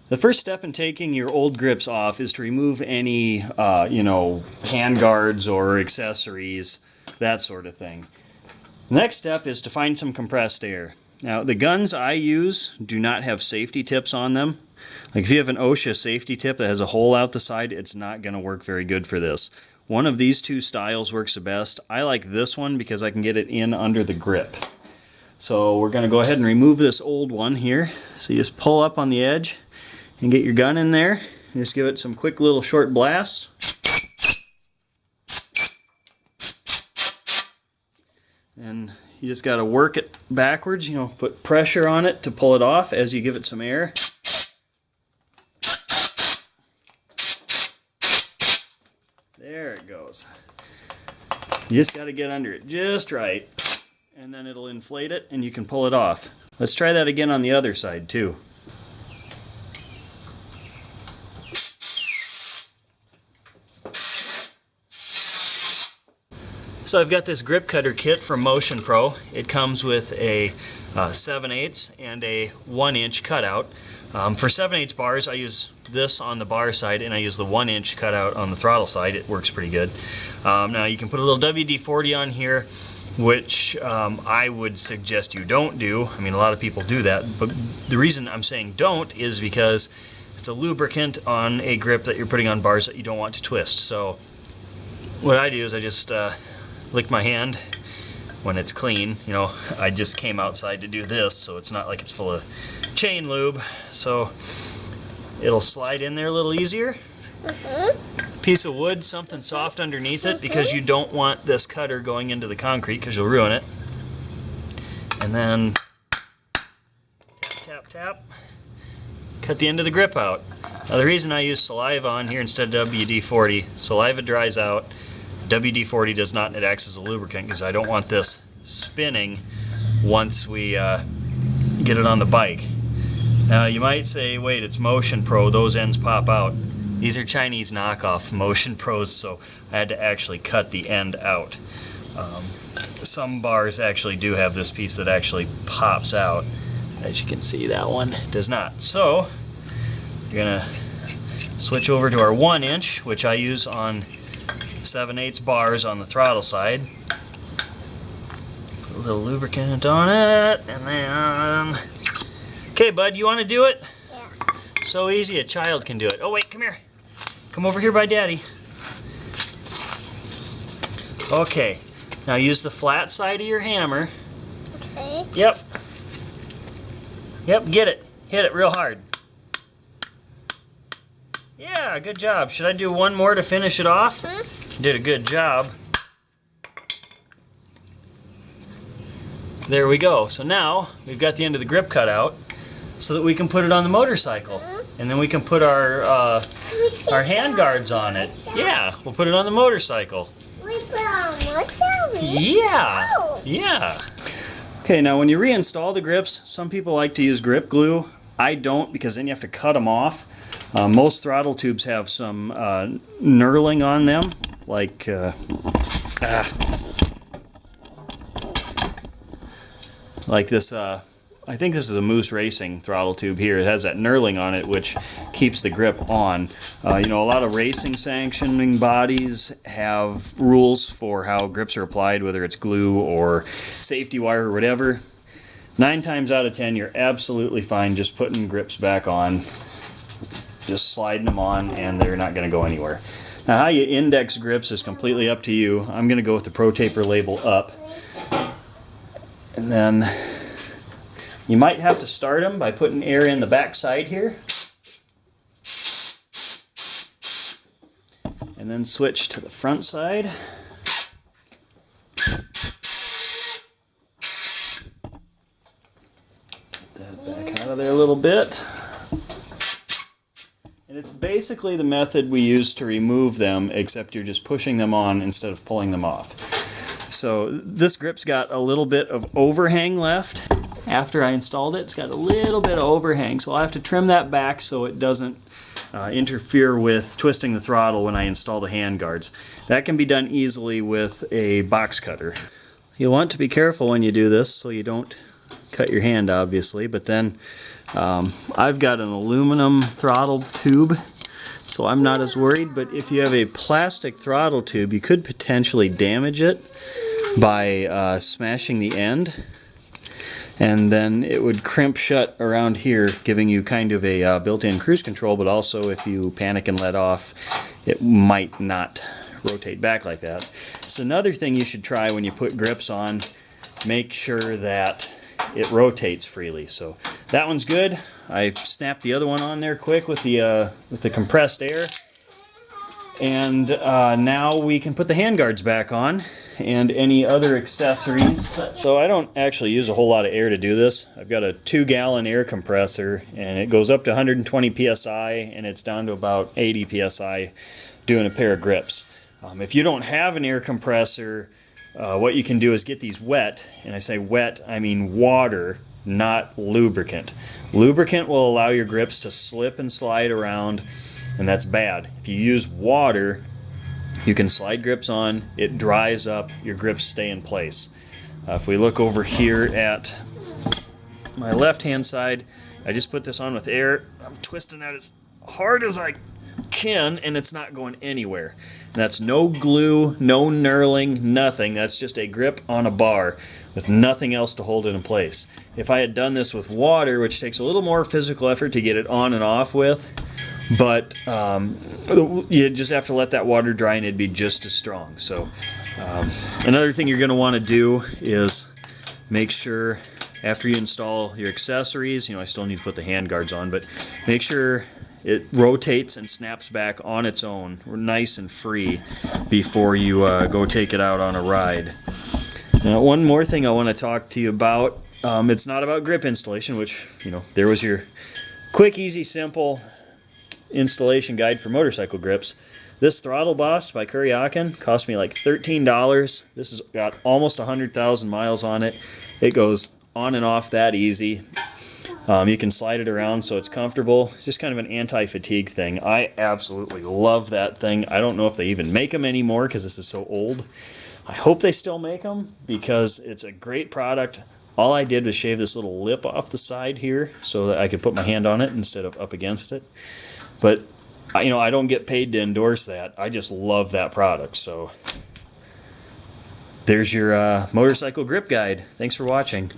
The first step in taking your old grips off is to remove any, hand guards or accessories, that sort of thing. The next step is to find some compressed air. Now, the guns I use do not have safety tips on them. Like if you have an OSHA safety tip that has a hole out the side, it's not going to work very good for this. One of these two styles works the best. I like this one because I can get it in under the grip. So we're going to go ahead and remove this old one here. So you just pull up on the edge and get your gun in there. And just give it some quick little short blasts. And you just got to work it backwards, put pressure on it to pull it off as you give it some air. There it goes. You just got to get under it just right, and then it'll inflate it and you can pull it off. Let's try that again on the other side too. So I've got this grip cutter kit from Motion Pro. It comes with a 7/8 and a 1-inch cutout. For 7/8 bars, I use this on the bar side and I use the 1-inch cutout on the throttle side. It works pretty good. Now you can put a little WD-40 on here, which I would suggest you don't do. I mean, a lot of people do that, but the reason I'm saying don't is because it's a lubricant on a grip that you're putting on bars that you don't want to twist. So what I do is I just lick my hand when it's clean. I just came outside to do this, so it's not like it's full of chain lube, so it'll slide in there a little easier. Piece of wood, something soft underneath it, because you don't want this cutter going into the concrete because you'll ruin it. And then tap, tap, tap, cut the end of the grip out. Now the reason I use saliva on here instead of WD-40, saliva dries out. WD-40 does not, and it acts as a lubricant because I don't want this spinning once we get it on the bike. Now you might say, wait, it's Motion Pro, those ends pop out. These are Chinese knockoff Motion Pros, so I had to actually cut the end out. Some bars actually do have this piece that actually pops out. As you can see, that one does not. So we're gonna switch over to our 1-inch, which I use on 7/8 bars on the throttle side. Put a little lubricant on it, and then... Okay, bud, you want to do it? Yeah. So easy, a child can do it. Oh, wait, come here. Come over here by Daddy. Okay, now use the flat side of your hammer. Okay. Yep. Yep, get it. Hit it real hard. Yeah, good job. Should I do one more to finish it off? Did a good job. There we go. So now we've got the end of the grip cut out so that we can put it on the motorcycle. And then we can put our hand guards on it. Yeah, we'll put it on the motorcycle. We put on motorcycle? Yeah, Oh. yeah. Okay, now when you reinstall the grips, some people like to use grip glue. I don't, because then you have to cut them off. Most throttle tubes have some knurling on them, like this. I think this is a Moose Racing throttle tube here. It has that knurling on it, which keeps the grip on. A lot of racing sanctioning bodies have rules for how grips are applied, whether it's glue or safety wire or whatever. 9 times out of 10, you're absolutely fine just putting grips back on. Just sliding them on, and they're not going to go anywhere. Now, how you index grips is completely up to you. I'm going to go with the Pro Taper label up. And then you might have to start them by putting air in the back side here. And then switch to the front side. Get that back out of there a little bit. And it's basically the method we use to remove them, except you're just pushing them on instead of pulling them off. So this grip's got a little bit of overhang left. After I installed it, it's got a little bit of overhang, so I'll have to trim that back so it doesn't interfere with twisting the throttle when I install the hand guards. That can be done easily with a box cutter. You'll want to be careful when you do this so you don't cut your hand obviously, but then I've got an aluminum throttle tube, so I'm not as worried. But if you have a plastic throttle tube, you could potentially damage it by smashing the end, and then it would crimp shut around here, giving you kind of a built-in cruise control, but also if you panic and let off, it might not rotate back like that. So another thing you should try when you put grips on, make sure that it rotates freely. So that one's good. I snapped the other one on there quick with the compressed air, and now we can put the handguards back on and any other accessories. So I don't actually use a whole lot of air to do this. I've got a 2-gallon air compressor, and it goes up to 120 psi, and it's down to about 80 psi doing a pair of grips. If you don't have an air compressor, what you can do is get these wet, and I say wet, I mean water, not lubricant. Lubricant will allow your grips to slip and slide around, and that's bad. If you use water, you can slide grips on, it dries up, your grips stay in place. If we look over here at my left hand side, I just put this on with air. I'm twisting that as hard as I can, and it's not going anywhere. And that's no glue, no knurling, nothing. That's just a grip on a bar with nothing else to hold it in place. If I had done this with water, which takes a little more physical effort to get it on and off with, but you just have to let that water dry and it'd be just as strong. So another thing you're going to want to do is make sure after you install your accessories, I still need to put the hand guards on, but make sure it rotates and snaps back on its own, nice and free, before you go take it out on a ride. Now, one more thing I want to talk to you about. It's not about grip installation, which, there was your quick, easy, simple installation guide for motorcycle grips. This Throttle Boss by Kory cost me like $13. This has got almost 100,000 miles on it. It goes on and off that easy. You can slide it around so it's comfortable. Just kind of an anti-fatigue thing. I absolutely love that thing. I don't know if they even make them anymore because this is so old. I hope they still make them because it's a great product. All I did was shave this little lip off the side here so that I could put my hand on it instead of up against it. But I don't get paid to endorse that. I just love that product. So there's your motorcycle grip guide. Thanks for watching.